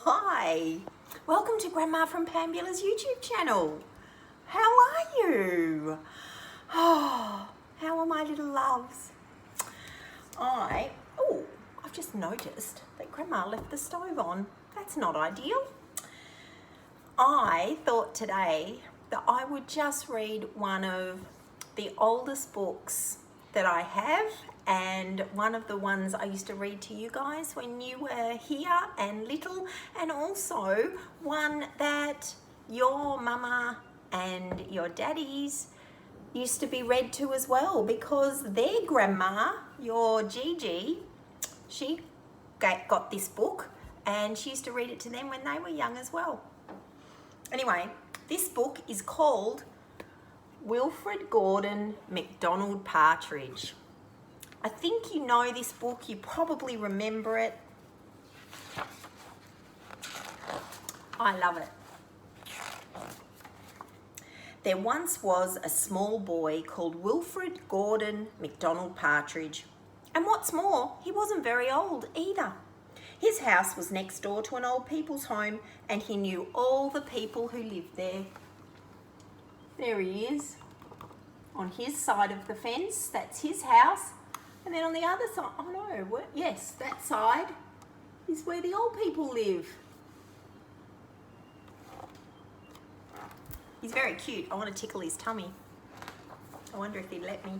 Hi, welcome to Grandma from Pambula's YouTube channel. How are you? Oh, how are my little loves? I've just noticed that Grandma left the stove on. That's not ideal. I thought today that I would just read one of the oldest books that I have, and one of the ones I used to read to you guys when you were here and little, and also one that your mama and your daddies used to be read to as well, because their grandma, your Gigi, she got this book and she used to read it to them when they were young as well. Anyway, this book is called Wilfrid Gordon McDonald Partridge. I think you know this book, you probably remember it. I love it. There once was a small boy called Wilfrid Gordon McDonald Partridge. And what's more, he wasn't very old either. His house was next door to an old people's home, and he knew all the people who lived there. There he is, on his side of the fence. That's his house. And then on the other side, yes, that side is where the old people live. He's very cute. I want to tickle his tummy. I wonder if he'd let me.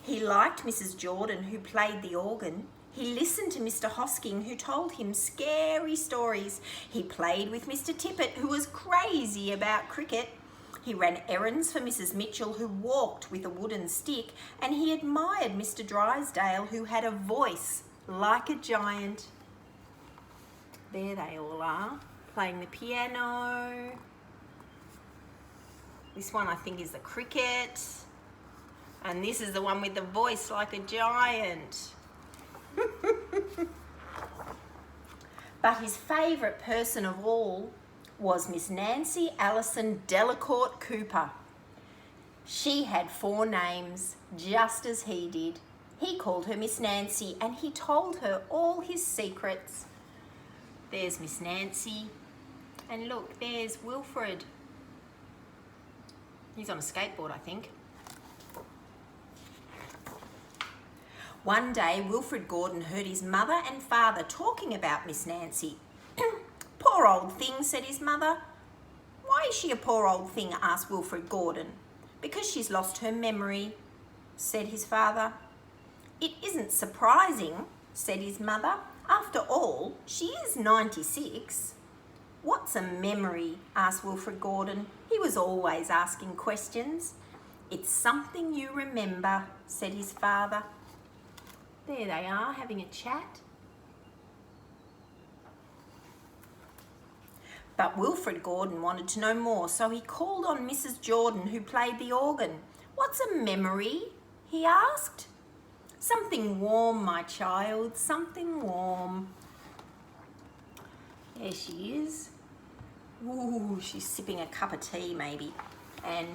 He liked Mrs. Jordan, who played the organ. He listened to Mr. Hosking, who told him scary stories. He played with Mr. Tippet, who was crazy about cricket. He ran errands for Mrs. Mitchell, who walked with a wooden stick, and he admired Mr. Drysdale, who had a voice like a giant. There they all are, playing the piano. This one I think is the cricket. And this is the one with the voice like a giant. But his favourite person of all was Miss Nancy Allison Delacourt Cooper. She had 4 names, just as he did. He called her Miss Nancy, and he told her all his secrets. There's Miss Nancy, and look, there's Wilfrid. He's on a skateboard, I think. One day, Wilfrid Gordon heard his mother and father talking about Miss Nancy. Poor old thing, said his mother. Why is she a poor old thing? Asked Wilfrid Gordon. Because she's lost her memory, said his father. It isn't surprising, said his mother. After all, she is 96. What's a memory? Asked Wilfrid Gordon. He was always asking questions. It's something you remember, said his father. There they are, having a chat. But Wilfrid Gordon wanted to know more, so he called on Mrs. Jordan, who played the organ. What's a memory? He asked. Something warm, my child, something warm. There she is. Ooh, she's sipping a cup of tea maybe. And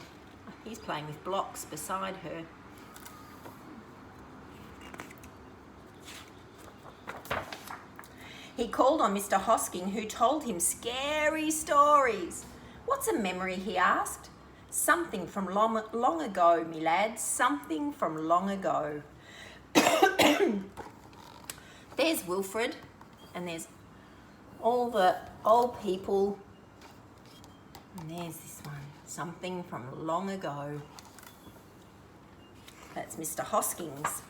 he's playing with blocks beside her. He called on Mr. Hosking, who told him scary stories. What's a memory? He asked. Something from long ago, me lads, something from long ago. There's Wilfrid, and there's all the old people. And there's this one, something from long ago. That's Mr. Hoskins.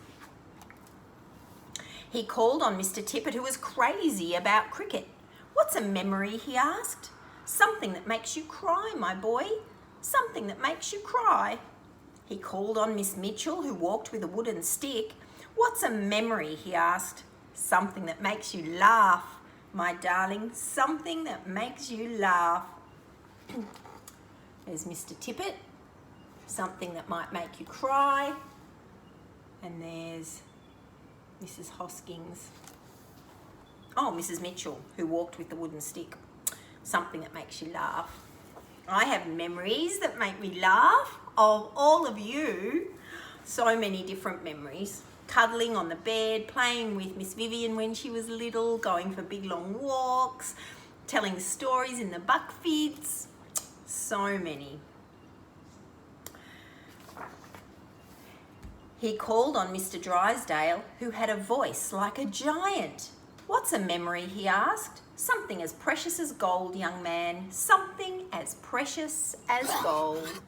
He called on Mr. Tippet, who was crazy about cricket. What's a memory? He asked. Something that makes you cry, my boy. Something that makes you cry. He called on Miss Mitchell, who walked with a wooden stick. What's a memory? He asked. Something that makes you laugh, my darling. Something that makes you laugh. There's Mr. Tippet. Something that might make you cry. And there's Mrs. Hoskins. Oh, Mrs. Mitchell, who walked with the wooden stick. Something that makes you laugh. I have memories that make me laugh of all of you. So many different memories. cuddling on the bed, playing with Miss Vivian when she was little, going for big long walks, telling stories in the buckfields. So many. He called on Mr. Drysdale, who had a voice like a giant. "What's a memory?" he asked. "Something as precious as gold, young man. Something as precious as gold."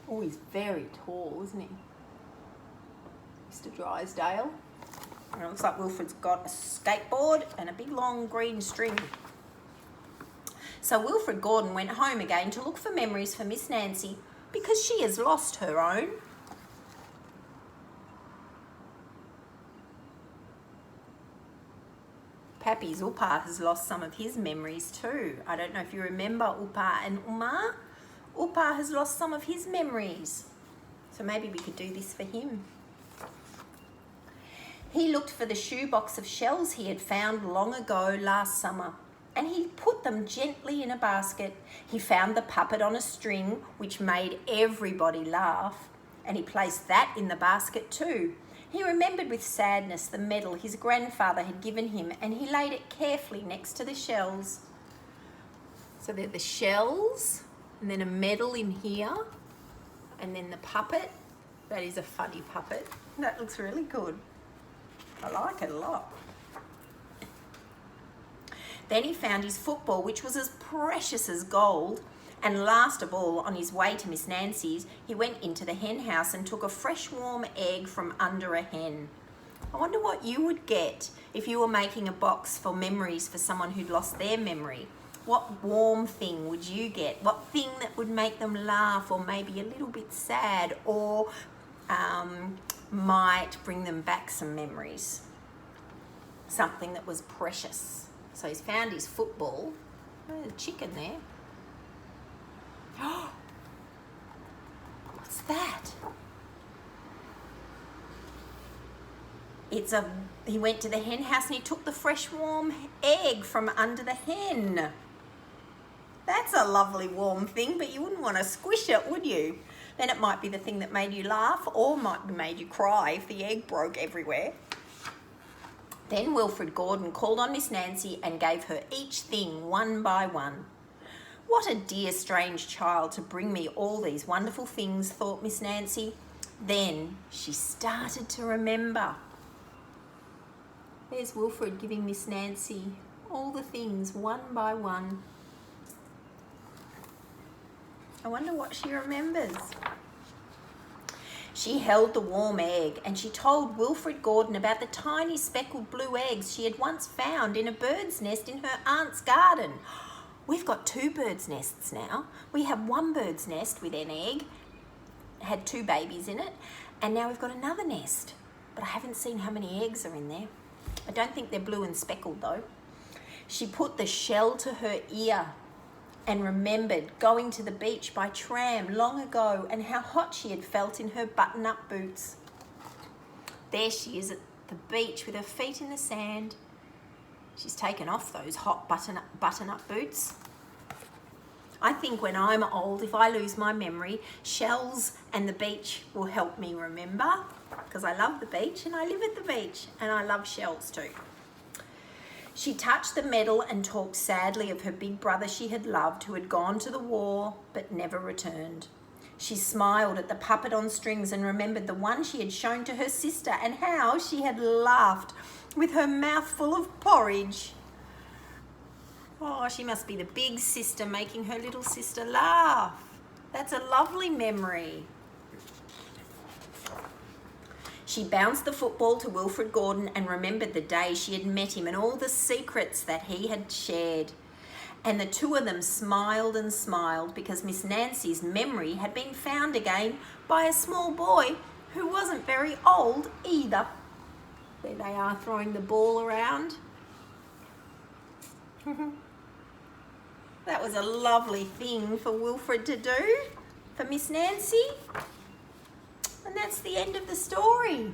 Oh, he's very tall, isn't he? Mr. Drysdale. And it looks like Wilfrid's got a skateboard and a big long green string. So Wilfrid Gordon went home again to look for memories for Miss Nancy, because she has lost her own. Pappy's Upa has lost some of his memories too. I don't know if you remember Upa and Uma. Upa has lost some of his memories. So maybe we could do this for him. He looked for the shoebox of shells he had found long ago last summer, and he put them gently in a basket. He found the puppet on a string, which made everybody laugh, and he placed that in the basket too. He remembered with sadness the medal his grandfather had given him, and he laid it carefully next to the shells. So they're the shells, and then a medal in here, and then the puppet. That is a funny puppet. That looks really good. I like it a lot. Then he found his football, which was as precious as gold. And last of all, on his way to Miss Nancy's, he went into the hen house and took a fresh warm egg from under a hen. I wonder what you would get if you were making a box for memories for someone who'd lost their memory. What warm thing would you get? What thing that would make them laugh, or maybe a little bit sad, or might bring them back some memories? Something that was precious. So he's found his football. Oh, there's a chicken there. What's that? He went to the hen house and he took the fresh warm egg from under the hen. That's a lovely warm thing, but you wouldn't want to squish it, would you? Then it might be the thing that made you laugh, or might have made you cry if the egg broke everywhere. Then Wilfrid Gordon called on Miss Nancy and gave her each thing one by one. "What a dear strange child to bring me all these wonderful things," thought Miss Nancy. Then she started to remember. There's Wilfrid giving Miss Nancy all the things one by one. I wonder what she remembers. She held the warm egg and she told Wilfrid Gordon about the tiny speckled blue eggs she had once found in a bird's nest in her aunt's garden. We've got 2 birds' nests now. We have one bird's nest with an egg, had 2 babies in it, and now we've got another nest. But I haven't seen how many eggs are in there. I don't think they're blue and speckled though. She put the shell to her ear and remembered going to the beach by tram long ago and how hot she had felt in her button-up boots. There she is at the beach with her feet in the sand. She's taken off those hot button-up boots. I think when I'm old, if I lose my memory, shells and the beach will help me remember, because I love the beach and I live at the beach and I love shells too. She touched the medal and talked sadly of her big brother she had loved, who had gone to the war but never returned. She smiled at the puppet on strings and remembered the one she had shown to her sister and how she had laughed with her mouth full of porridge. Oh, she must be the big sister making her little sister laugh. That's a lovely memory. She bounced the football to Wilfrid Gordon and remembered the day she had met him and all the secrets that he had shared. And the 2 of them smiled and smiled because Miss Nancy's memory had been found again by a small boy who wasn't very old either. There they are throwing the ball around. That was a lovely thing for Wilfrid to do for Miss Nancy. And that's the end of the story.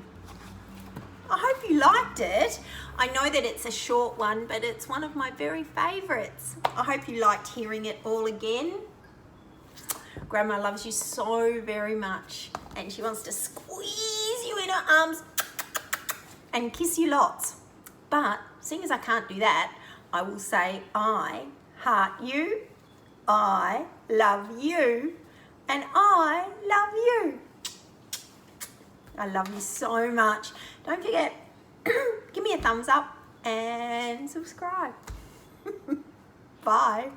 I hope you liked it. I know that it's a short one, but it's one of my very favourites. I hope you liked hearing it all again. Grandma loves you so very much and she wants to squeeze you in her arms and kiss you lots. But seeing as I can't do that, I will say I heart you, I love you, and I love you. I love you so much. Don't forget, give me a thumbs up and subscribe. Bye.